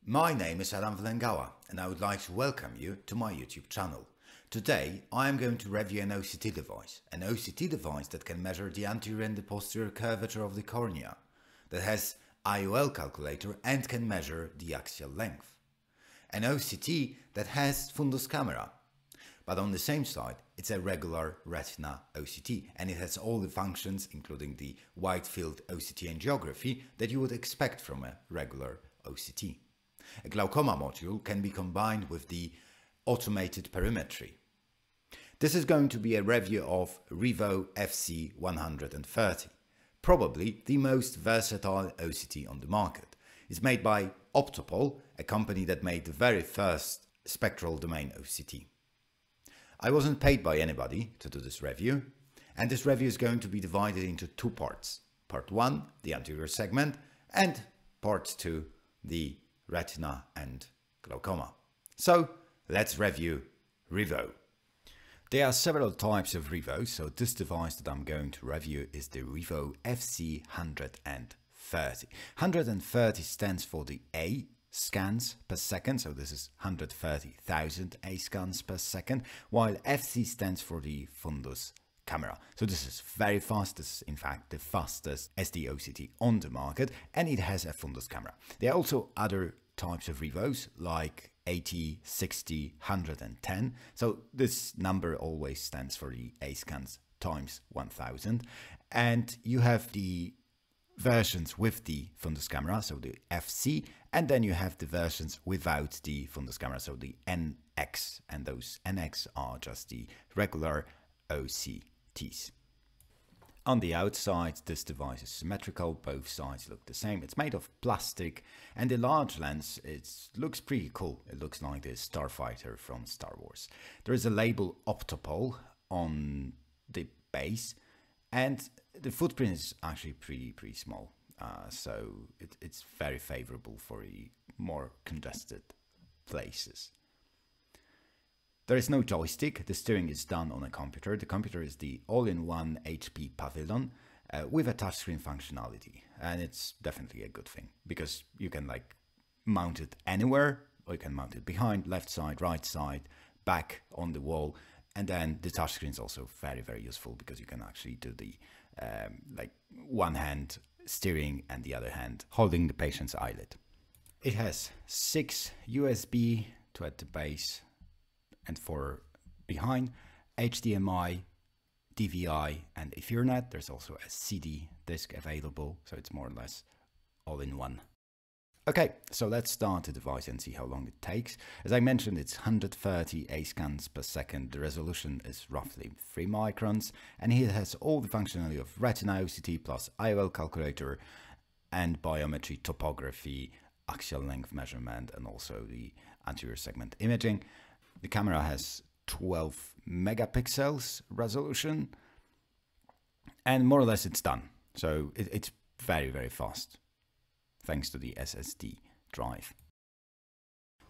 My name is Adam Vlengawa and I would like to welcome you to my YouTube channel. Today I am going to review an OCT device that can measure the anterior and the posterior curvature of the cornea, that has IOL calculator and can measure the axial length. An OCT that has fundus camera, but on the same side it's a regular retina OCT and it has all the functions including the wide field OCT angiography that you would expect from a regular OCT. A glaucoma module can be combined with the automated perimetry. This is going to be a review of Revo FC 130, probably the most versatile OCT on the market. It's made by Optopol, a company that made the very first spectral domain OCT. I wasn't paid by anybody to do this review, and this review is going to be divided into two parts. Part 1, the anterior segment, and part 2, the retina and glaucoma. So let's review Revo. There are several types of Revo, so this device that I'm going to review is the Revo FC 130. 130 stands for the A scans per second, so this is 130,000 A scans per second, while FC stands for the fundus camera. So this is very fast. This is in fact the fastest SD-OCT on the market, and it has a fundus camera. There are also other types of Revos like 80, 60, 110. So this number always stands for the A scans times 1000. And you have the versions with the fundus camera, so the FC, and then you have the versions without the fundus camera, so the NX, and those NX are just the regular OCTs. On the outside, this device is symmetrical, both sides look the same. It's made of plastic, and the large lens, it looks pretty cool. It looks like the starfighter from Star Wars. There is a label Optopol on the base, and the footprint is actually pretty small. So it's very favorable for the more congested places. There is no joystick. The steering is done on a computer. The computer is the all-in-one HP Pavilion with a touchscreen functionality. And it's definitely a good thing because you can like mount it anywhere, or you can mount it behind, left side, right side, back on the wall. And then the touchscreen is also very useful because you can actually do the like one hand steering and the other hand holding the patient's eyelid. It has 6 USB to at the base and 4 behind, HDMI, DVI and Ethernet. There's also a CD disc available, so it's more or less all in one. Okay, so let's start the device and see how long it takes. As I mentioned, it's 130 A scans per second. The resolution is roughly 3 microns, and it has all the functionality of retina OCT plus IOL calculator and biometry topography, axial length measurement, and also the anterior segment imaging. The camera has 12 megapixels resolution, and more or less it's done. So it's very fast, thanks to the SSD drive.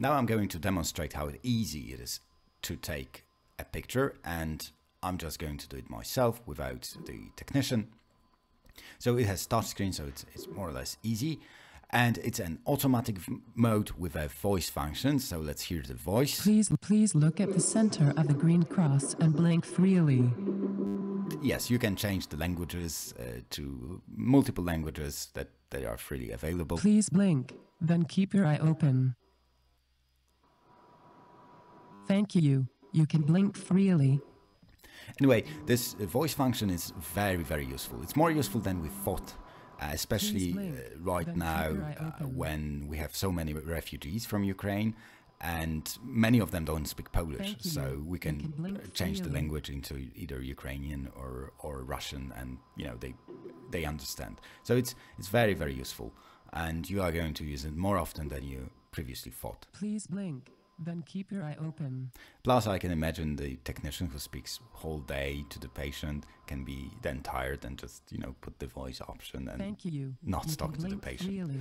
Now I'm going to demonstrate how easy it is to take a picture, and I'm just going to do it myself without the technician. So it has touchscreen, so it's more or less easy. And it's an automatic mode with a voice function, so let's hear the voice. Please look at the center of the green cross and blink freely. Yes, you can change the languages to multiple languages that they are freely available. Please blink, then keep your eye open. Thank you. You can blink freely. Anyway, this voice function is very useful. It's more useful than we thought. Especially right now when we have so many refugees from Ukraine and many of them don't speak Polish, so we can change the language into either Ukrainian or Russian, and you know they understand. So it's very useful, and you are going to use it more often than you previously thought. Please blink, then keep your eye open. Plus, I can imagine the technician who speaks whole day to the patient can be then tired and just, you know, put the voice option and not talk to the patient. Freely.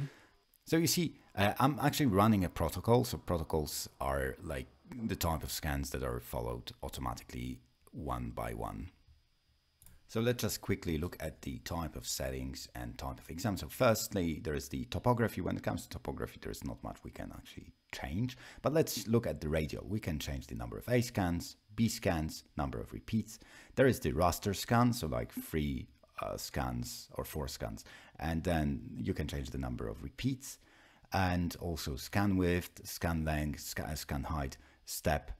So you see, I'm actually running a protocol. So protocols are like the type of scans that are followed automatically one by one. So let's just quickly look at the type of settings and type of exam. So firstly, there is the topography. When it comes to topography, there is not much we can actually change. But let's look at the radial. We can change the number of A scans, B scans, number of repeats. There is the raster scan, so like 3 scans or 4 scans. And then you can change the number of repeats and also scan width, scan length, scan height, step,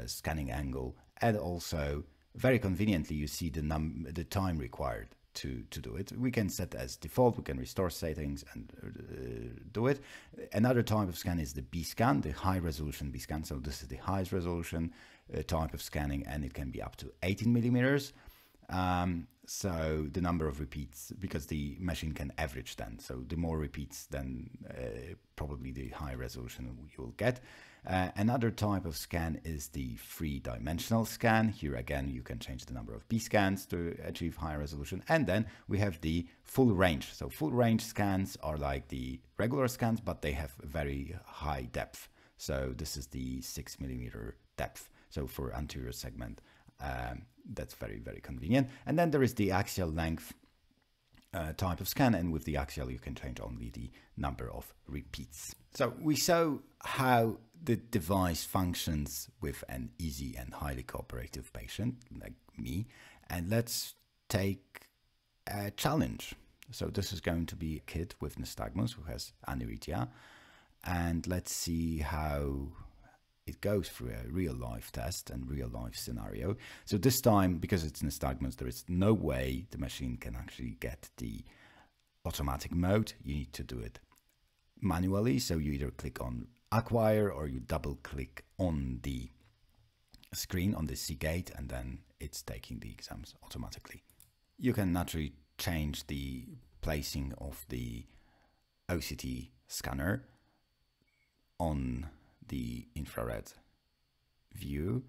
scanning angle, and also very conveniently, you see the time required to do it. We can set as default, we can restore settings and do it. Another type of scan is the B scan, the high resolution B scan. So this is the highest resolution type of scanning, and it can be up to 18 millimeters. So the number of repeats, because the machine can average then. So the more repeats, then probably the high resolution you will get. Another type of scan is the 3-dimensional scan. Here again, you can change the number of B scans to achieve high resolution. And then we have the full range. So full range scans are like the regular scans, but they have very high depth. So this is the 6 millimeter depth. So for anterior segment, that's very, very convenient. And then there is the axial length type of scan, and with the axial you can change only the number of repeats. So we saw how the device functions with an easy and highly cooperative patient like me, and let's take a challenge. So this is going to be a kid with nystagmus who has aniridia, and let's see how it goes through a real-life test and real-life scenario. So this time, because it's nystagmus, there is no way the machine can actually get the automatic mode. You need to do it manually. So you either click on acquire or you double-click on the screen on the C gate, and then it's taking the exams automatically. You can naturally change the placing of the OCT scanner on the infrared view.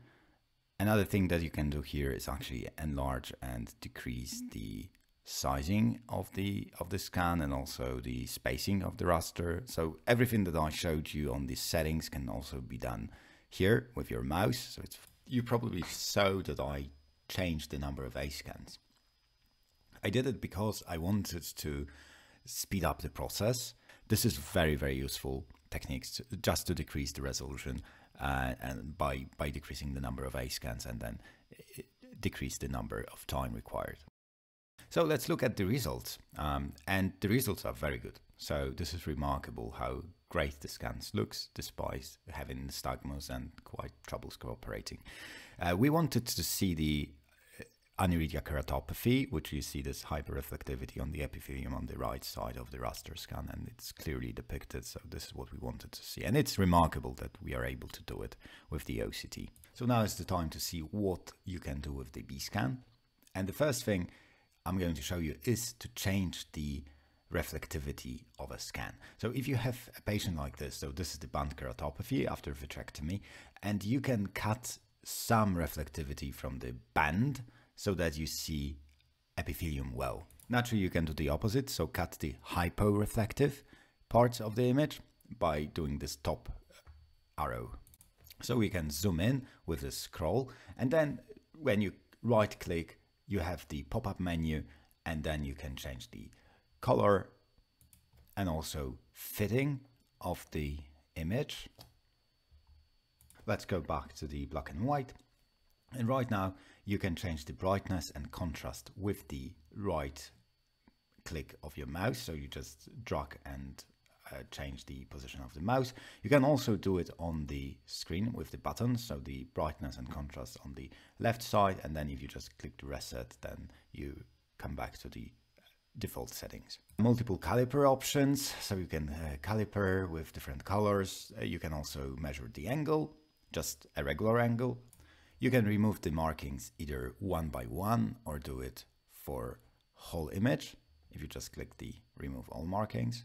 Another thing that you can do here is actually enlarge and decrease the sizing of the scan and also the spacing of the raster. So everything that I showed you on these settings can also be done here with your mouse. So you probably saw that I changed the number of A scans. I did it because I wanted to speed up the process. This is very, very useful techniques just to decrease the resolution and by decreasing the number of A scans, and then decrease the number of time required. So let's look at the results, and the results are very good. So this is remarkable how great the scans looks despite having nystagmus and quite troubles cooperating. We wanted to see the aniridia keratopathy, which you see this hyperreflectivity on the epithelium on the right side of the raster scan, and it's clearly depicted. So this is what we wanted to see, and it's remarkable that we are able to do it with the OCT. So now is the time to see what you can do with the B scan, and the first thing I'm going to show you is to change the reflectivity of a scan. So if you have a patient like this, so this is the band keratopathy after vitrectomy, and you can cut some reflectivity from the band so that you see epithelium well. Naturally, you can do the opposite, so cut the hyporeflective parts of the image by doing this top arrow. So we can zoom in with the scroll, and then when you right click, you have the pop-up menu, and then you can change the color and also fitting of the image. Let's go back to the black and white. And right now you can change the brightness and contrast with the right click of your mouse. So you just drag and change the position of the mouse. You can also do it on the screen with the buttons. So the brightness and contrast on the left side. And then if you just click the reset, then you come back to the default settings. Multiple caliper options. So you can caliper with different colors. You can also measure the angle, just a regular angle. You can remove the markings either one by one or do it for whole image if you just click the remove all markings.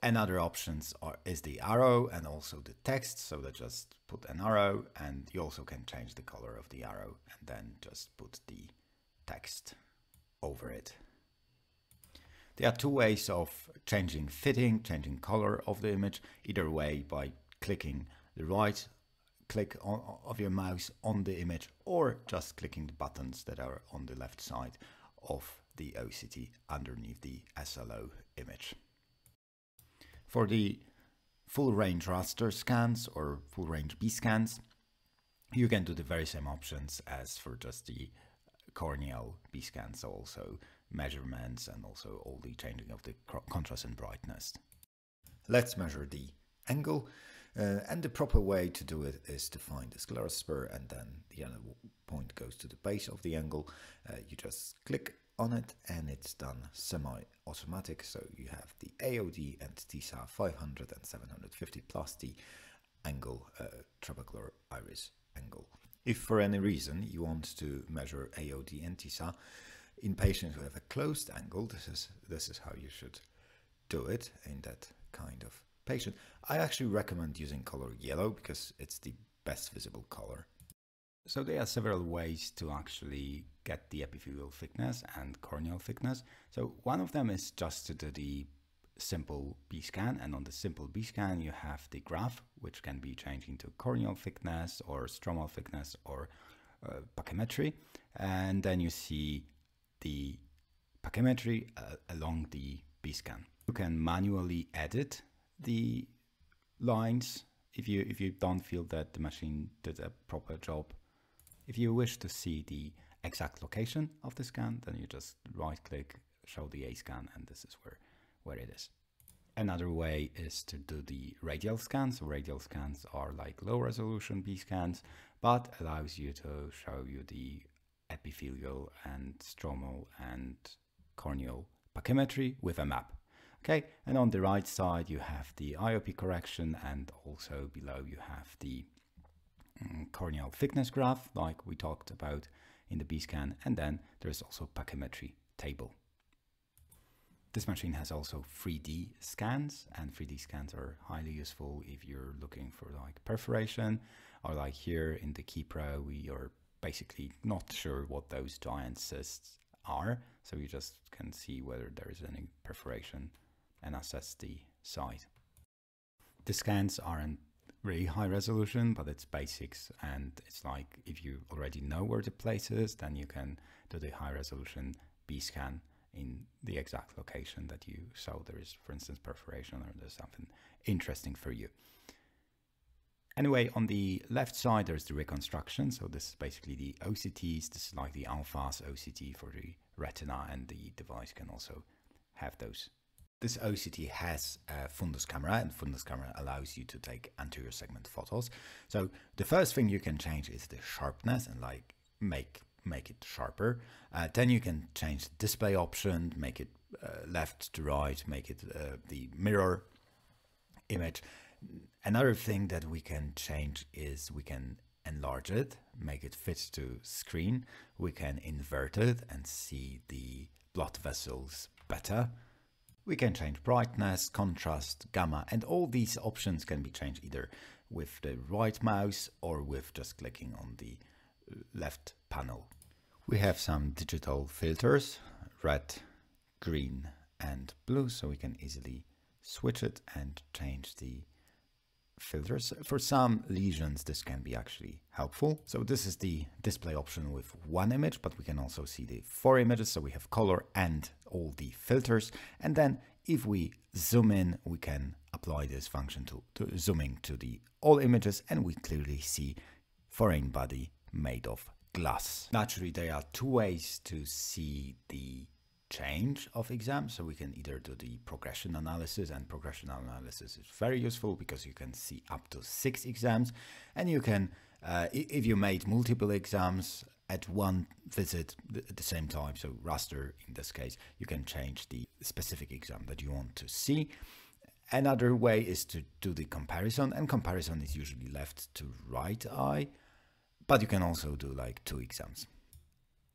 And other options is the arrow and also the text. So that just put an arrow, and you also can change the color of the arrow and then just put the text over it. There are two ways of changing fitting, changing color of the image, either way by clicking the right click of your mouse on the image, or just clicking the buttons that are on the left side of the OCT underneath the SLO image. For the full range raster scans or full range B scans, you can do the very same options as for just the corneal B scans, so also measurements and also all the changing of the contrast and brightness. Let's measure the angle, and the proper way to do it is to find the scleral spur, and then the other point goes to the base of the angle. You just click on it and it's done semi-automatic, so you have the AOD and TSA 500 and 750 plus the angle, trabecular iris angle. If for any reason you want to measure AOD and TSA in patients who have a closed angle, this is how you should do it in that kind of patient. I actually recommend using color yellow because it's the best visible color. So there are several ways to actually get the epithelial thickness and corneal thickness. So one of them is just to do the simple B scan, and on the simple B scan you have the graph, which can be changed into corneal thickness or stromal thickness or pachymetry, and then you see the pachymetry along the B scan. You can manually edit the lines if you don't feel that the machine did a proper job. If you wish to see the exact location of the scan, then you just right click, show the A scan, and this is where it is. Another way is to do the radial scans. So radial scans are like low resolution B scans, but allows you to show you the epithelial and stromal and corneal pachymetry with a map. Okay, and on the right side you have the IOP correction, and also below you have the corneal thickness graph like we talked about in the B scan, and then there's also pachymetry table. This machine has also 3D scans, and 3D scans are highly useful if you're looking for like perforation, or like here in the Key Pro we are basically not sure what those giant cysts are, so you just can see whether there is any perforation and assess the size. The scans aren't really high resolution, but it's basics, and it's like if you already know where the place is, then you can do the high resolution B scan in the exact location that you saw there is, for instance, perforation, or there's something interesting for you. Anyway, on the left side there's the reconstruction, so this is basically the OCTs. This is like the alphas OCT for the retina, and the device can also have those. This OCT has a fundus camera, and fundus camera allows you to take anterior segment photos. So the first thing you can change is the sharpness and like make it sharper. Then you can change the display option, make it left to right, make it the mirror image. Another thing that we can change is we can enlarge it, make it fit to screen. We can invert it and see the blood vessels better. We can change brightness, contrast, gamma, and all these options can be changed either with the right mouse or with just clicking on the left panel. We have some digital filters, red, green, and blue, so we can easily switch it and change the filters. For some lesions this can be actually helpful. So this is the display option with one image, but we can also see the 4 images, so we have color and all the filters. And then if we zoom in, we can apply this function to zooming to the all images, and we clearly see foreign body made of glass. Naturally, there are 2 ways to see the change of exams. So we can either do the progression analysis, and progression analysis is very useful because you can see up to 6 exams, and you can if you made multiple exams at one visit at the same time, so raster in this case, you can change the specific exam that you want to see. Another way is to do the comparison, and comparison is usually left to right eye, but you can also do like 2 exams.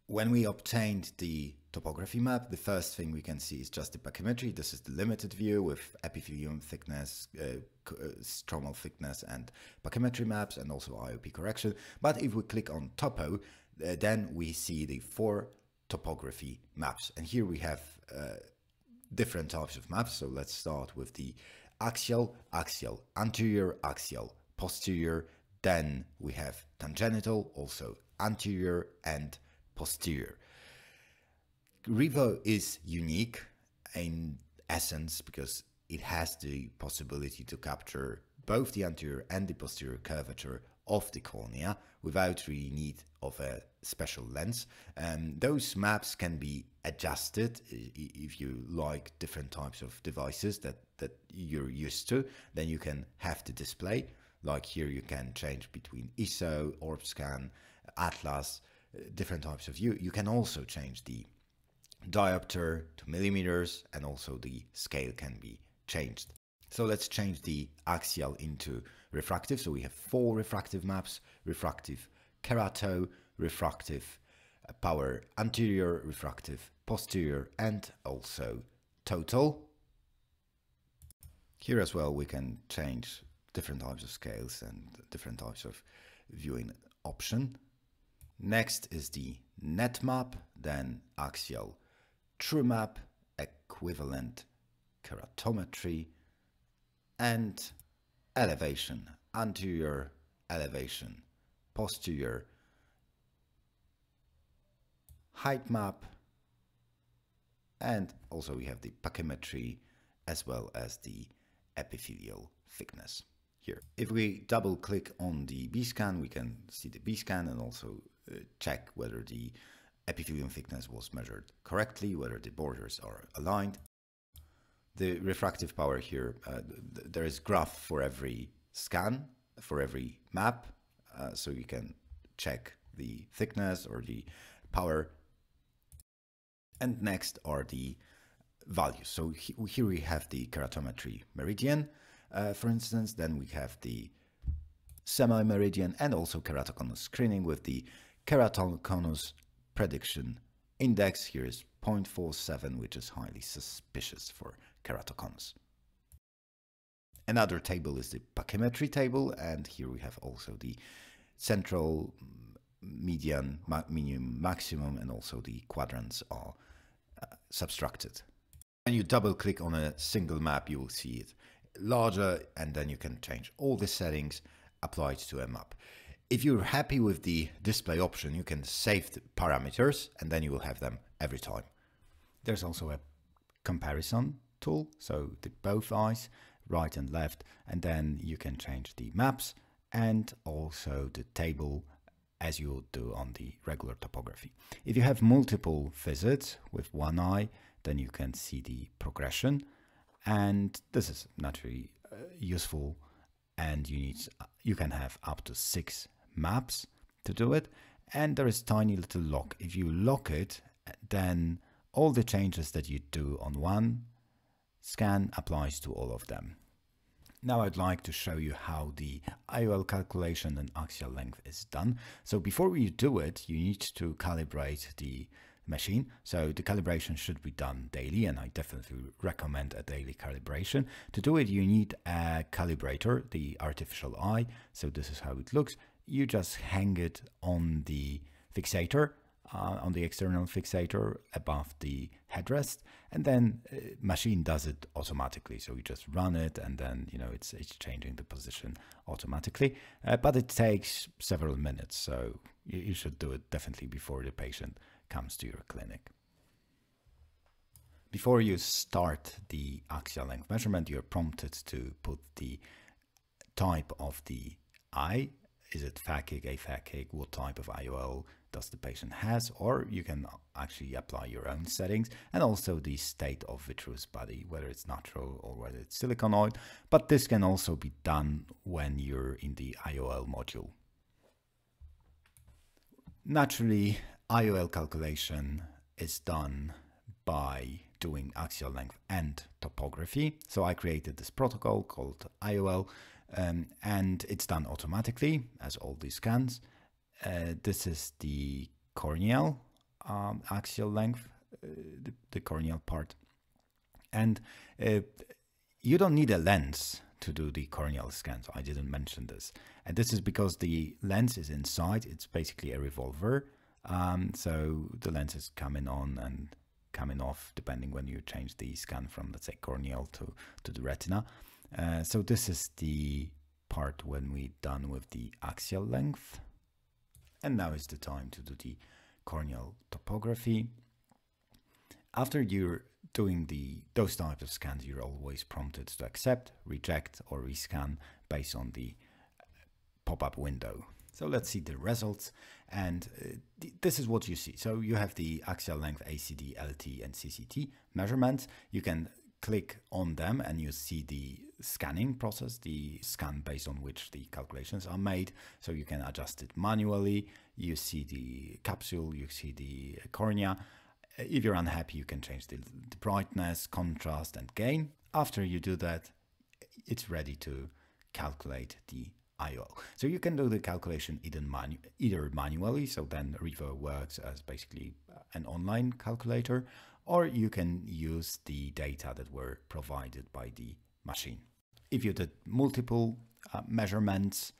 When we obtained the topography map, the first thing we can see is just the pachymetry. This is the limited view with epithelium thickness, stromal thickness, and pachymetry maps, and also IOP correction. But if we click on topo, then we see the 4 topography maps. And here we have different types of maps. So let's start with the axial, anterior, posterior, Then we have tangential, also anterior and posterior. Revo is unique in essence because it has the possibility to capture both the anterior and the posterior curvature of the cornea without really need of a special lens. Those maps can be adjusted if you like different types of devices that you're used to. Then you can have the display. Like here you can change between ISO, orb scan, atlas, different types of view. You can also change the diopter to millimeters, and also the scale can be changed. So let's change the axial into refractive. So we have 4 refractive maps: refractive kerato, refractive power anterior, refractive posterior, and also total. Here as well we can change different types of scales and different types of viewing option. Next is the net map, then axial true map, equivalent keratometry, and elevation, anterior, elevation, posterior, height map, and also we have the pachymetry as well as the epithelial thickness here. If we double click on the B-scan, we can see the B-scan and also check whether the epithelium thickness was measured correctly, whether the borders are aligned. The refractive power here, there is graph for every scan, for every map, so you can check the thickness or the power. And next are the values. So here we have the keratometry meridian, for instance. Then we have the semi-meridian and also keratoconus screening with the keratoconus prediction index. Here is 0.47, which is highly suspicious for keratoconus. Another table is the pachymetry table, and here we have also the central, median, minimum, maximum, and also the quadrants are subtracted. When you double click on a single map, you will see it larger, and then you can change all the settings applied to a map. If you're happy with the display option, you can save the parameters and then you will have them every time. There's also a comparison tool, so the both eyes, right and left, and then you can change the maps and also the table as you would do on the regular topography. If you have multiple visits with one eye, then you can see the progression, and this is naturally useful, and you can have up to 6 maps to do it, and there is tiny little lock. If you lock it, then all the changes that you do on one scan applies to all of them. Now I'd like to show you how the IOL calculation and axial length is done. So before you do it, you need to calibrate the machine. So the calibration should be done daily, and I definitely recommend a daily calibration. To do it, you need a calibrator, the artificial eye. So this is how it looks. You just hang it on the fixator, on the external fixator above the headrest, and then machine does it automatically. So you just run it, and then it's changing the position automatically. But it takes several minutes, so you should do it definitely before the patient comes to your clinic. Before you start the axial length measurement, you're prompted to put the type of the eye. Is it phakic, aphakic? What type of IOL does the patient has? Or you can actually apply your own settings, and also the state of vitreous body, whether it's natural or whether it's siliconoid. But this can also be done when you're in the IOL module. Naturally, IOL calculation is done by doing axial length and topography. So I created this protocol called IOL, and it's done automatically as all these scans. This is the corneal axial length, the corneal part, and you don't need a lens to do the corneal scans. I didn't mention this, and this is because the lens is inside. It's basically a revolver, so the lens is coming on and coming off depending when you change the scan from, let's say, corneal to the retina. So this is the part when we're done with the axial length. And now is the time to do the corneal topography. After you're doing those types of scans, you're always prompted to accept, reject, or rescan based on the pop-up window. So let's see the results, and this is what you see. So you have the axial length ACD, LT, and CCT measurements. You can click on them and you see the scanning process, the scan based on which the calculations are made. So you can adjust it manually. You see the capsule, you see the cornea. If you're unhappy, you can change the brightness, contrast, and gain. After you do that, it's ready to calculate the IOL. So you can do the calculation either manually, so then Revo works as basically an online calculator, or you can use the data that were provided by the machine. If you did multiple measurements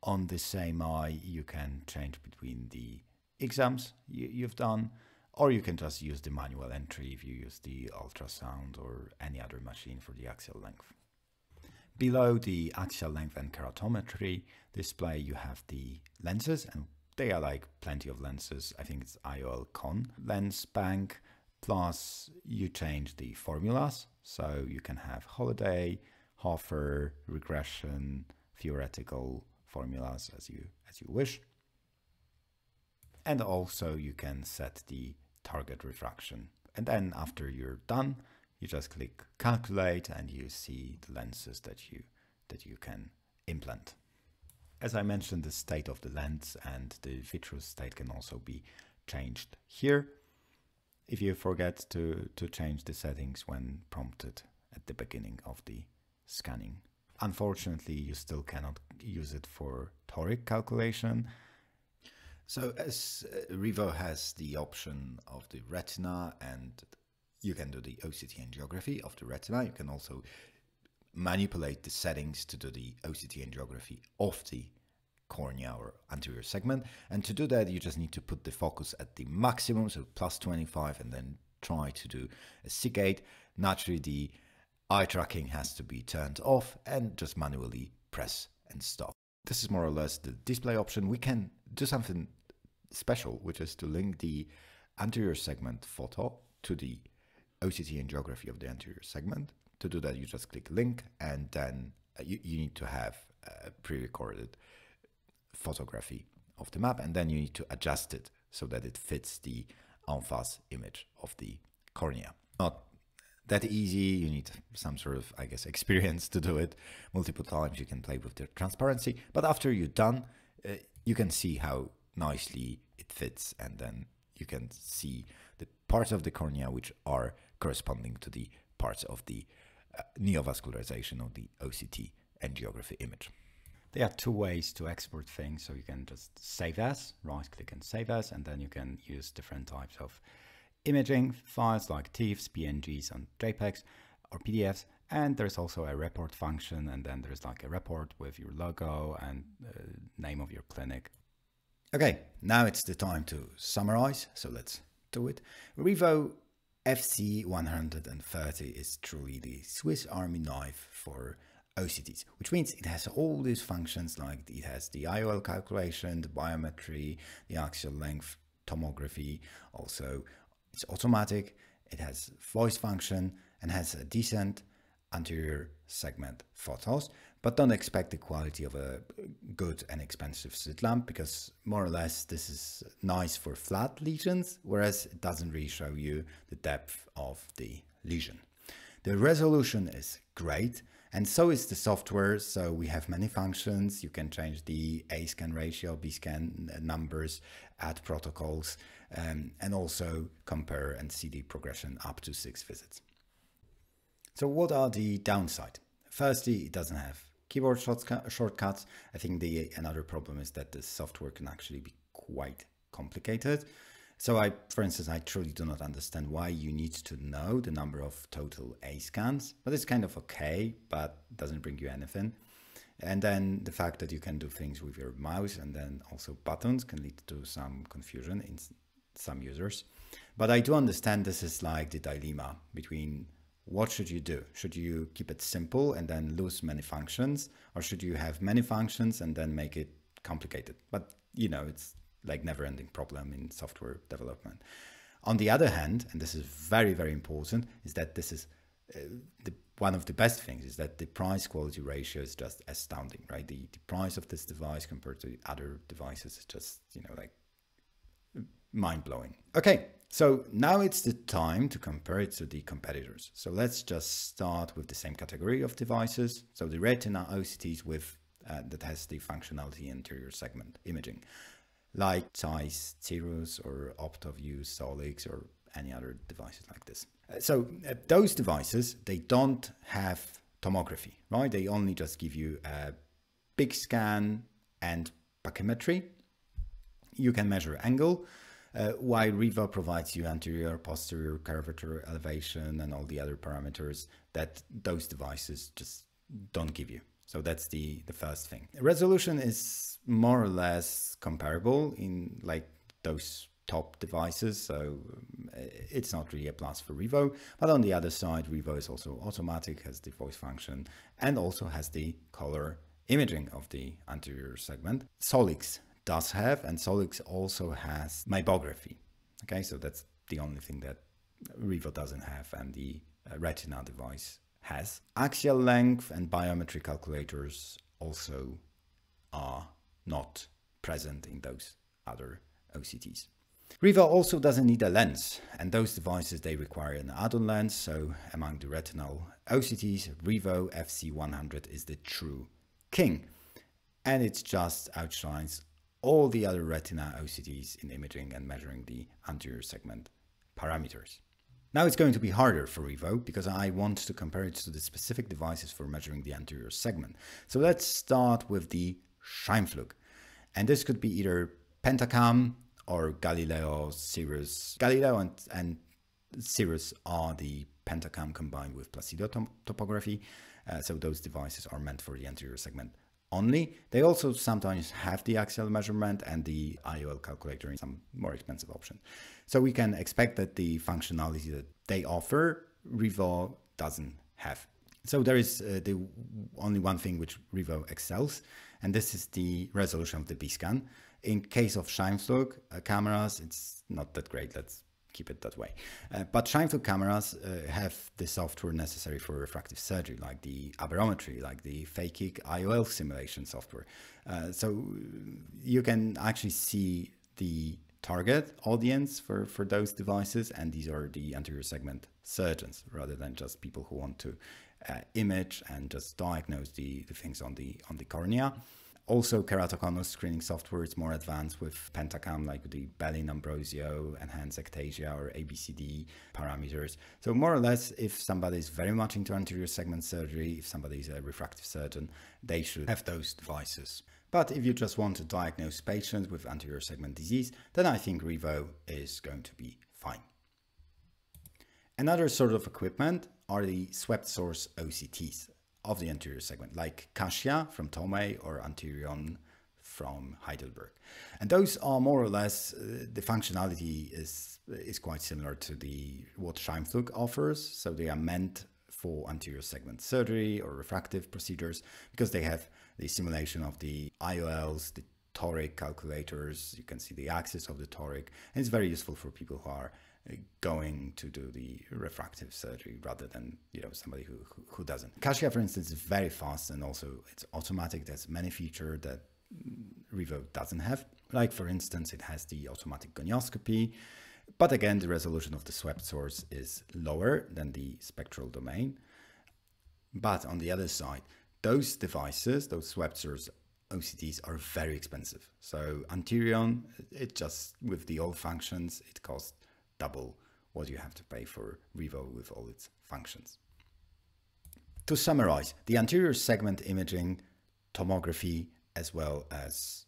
on the same eye, you can change between the exams you've done, or you can just use the manual entry if you use the ultrasound or any other machine for the axial length. Below the axial length and keratometry display, you have the lenses, and they are like plenty of lenses. I think it's IOL Con lens bank, plus you change the formulas. So you can have holiday, Hofer, regression, theoretical formulas as you wish. And also you can set the target refraction. And then after you're done, you just click calculate and you see the lenses that you can implant. As I mentioned, the state of the lens and the vitreous state can also be changed here if you forget to change the settings when prompted at the beginning of the scanning. Unfortunately, you still cannot use it for toric calculation. So as Revo has the option of the retina, and you can do the OCT angiography of the retina, you can also manipulate the settings to do the OCT angiography of the cornea or anterior segment. And to do that, you just need to put the focus at the maximum, so +25, and then try to do a sig8. Naturally, the eye tracking has to be turned off and just manually press and stop. This is more or less the display option. We can do something special, which is to link the anterior segment photo to the OCT angiography of the anterior segment. To do that, you just click link, and then you need to have a pre-recorded photography of the map, and then you need to adjust it so that it fits the en face image of the cornea. Not that easy. You need some sort of, I guess, experience to do it multiple times. You can play with the transparency, but after you're done, you can see how nicely it fits, and then you can see the parts of the cornea which are corresponding to the parts of the neovascularization of the OCT angiography image. There are two ways to export things. So you can just save as, right click and save as, and then you can use different types of imaging files like TIFFs, PNGs, and JPEGs or PDFs. And there's also a report function, and then there's like a report with your logo and name of your clinic. Okay, now it's the time to summarize, so let's do it. Revo FC 130 is truly the Swiss Army knife for OCTs, which means it has all these functions, like it has the IOL calculation, the biometry, the axial length tomography. Also, it's automatic, it has voice function, and has a decent anterior segment photos, but don't expect the quality of a good and expensive slit lamp, because more or less this is nice for flat lesions, whereas it doesn't really show you the depth of the lesion. The resolution is great, and so is the software. So we have many functions. You can change the A scan ratio, B scan numbers, add protocols, and also compare and see the progression up to 6 visits. So what are the downsides? Firstly, it doesn't have keyboard shortcuts. I think another problem is that the software can actually be quite complicated. So for instance, I truly do not understand why you need to know the number of total A scans, but it's kind of okay, but doesn't bring you anything. And then the fact that you can do things with your mouse and then also buttons can lead to some confusion in some users. But I do understand this is like the dilemma between what should you do? Should you keep it simple and then lose many functions, or should you have many functions and then make it complicated? But you know, it's like never-ending problem in software development. On the other hand, and this is very, very important, is that this is one of the best things is that the price quality ratio is just astounding, right? The price of this device compared to other devices is just, you know, like mind-blowing. Okay, so now it's the time to compare it to the competitors. So let's just start with the same category of devices. So the Retina OCTs with that has the functionality anterior segment imaging, like Zeiss, Cirrus, or OptoView, Solix, or any other devices like this. So those devices, they don't have tomography, right? They only just give you a big scan and pachymetry. You can measure angle, while Revo provides you anterior, posterior, curvature, elevation, and all the other parameters that those devices just don't give you. So that's the first thing. Resolution is more or less comparable in like those top devices, so it's not really a plus for Revo. But on the other side, Revo is also automatic, has the voice function, and also has the color imaging of the anterior segment. Solix does have, and Solix also has mammography. Okay, so that's the only thing that Revo doesn't have, and the Retina device has. Axial length and biometry calculators also are not present in those other OCTs. Revo also doesn't need a lens, and those devices, they require an add-on lens. So among the retinal OCTs, Revo FC 100 is the true king, and it just outshines all the other retina OCTs in imaging and measuring the anterior segment parameters. Now it's going to be harder for Revo because I want to compare it to the specific devices for measuring the anterior segment. So let's start with the Scheimpflug, and this could be either Pentacam or Galileo, Cirrus. Galileo and Cirrus are the Pentacam combined with Placido topography. So those devices are meant for the anterior segment only. They also sometimes have the axial measurement and the IOL calculator in some more expensive option. So we can expect that the functionality that they offer, Revo doesn't have. So there is the only one thing which Revo excels, and this is the resolution of the B-scan. In case of Scheimpflug cameras, it's not that great. Let's keep it that way. But Scheimpflug cameras have the software necessary for refractive surgery, like the aberrometry, like the phakic IOL simulation software. So you can actually see the target audience for those devices, and these are the anterior segment surgeons rather than just people who want to image and just diagnose the things on the cornea. Also, keratoconus screening software is more advanced with Pentacam, like the Bellin Ambrosio, enhanced ectasia, or ABCD parameters. So more or less, if somebody is very much into anterior segment surgery, if somebody is a refractive surgeon, they should have those devices. But if you just want to diagnose patients with anterior segment disease, then I think Revo is going to be fine. Another sort of equipment are the swept source OCTs of the anterior segment, like Cassia from Tomei or Anterion from Heidelberg. And those are more or less, the functionality is quite similar to what Scheimpflug offers. So they are meant for anterior segment surgery or refractive procedures because they have the simulation of the IOLs, the toric calculators. You can see the axis of the toric, and it's very useful for people who are going to do the refractive surgery rather than, you know, somebody who doesn't. Cassia, for instance, is very fast, and also it's automatic. There's many features that Revo doesn't have. Like, for instance, it has the automatic gonioscopy, but again, the resolution of the swept source is lower than the spectral domain. But on the other side, those devices, those swept source OCTs, are very expensive. So Anterion, it just, with the old functions, it costs double what you have to pay for Revo with all its functions. To summarize, the anterior segment imaging, tomography, as well as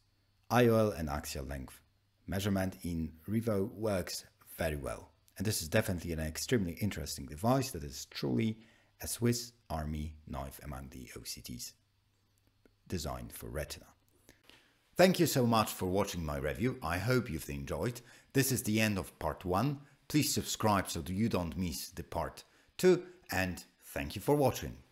IOL and axial length measurement in Revo works very well. And this is definitely an extremely interesting device that is truly a Swiss Army knife among the OCTs, designed for retina. Thank you so much for watching my review. I hope you've enjoyed. This is the end of part 1. Please subscribe so that you don't miss the part 2, and thank you for watching.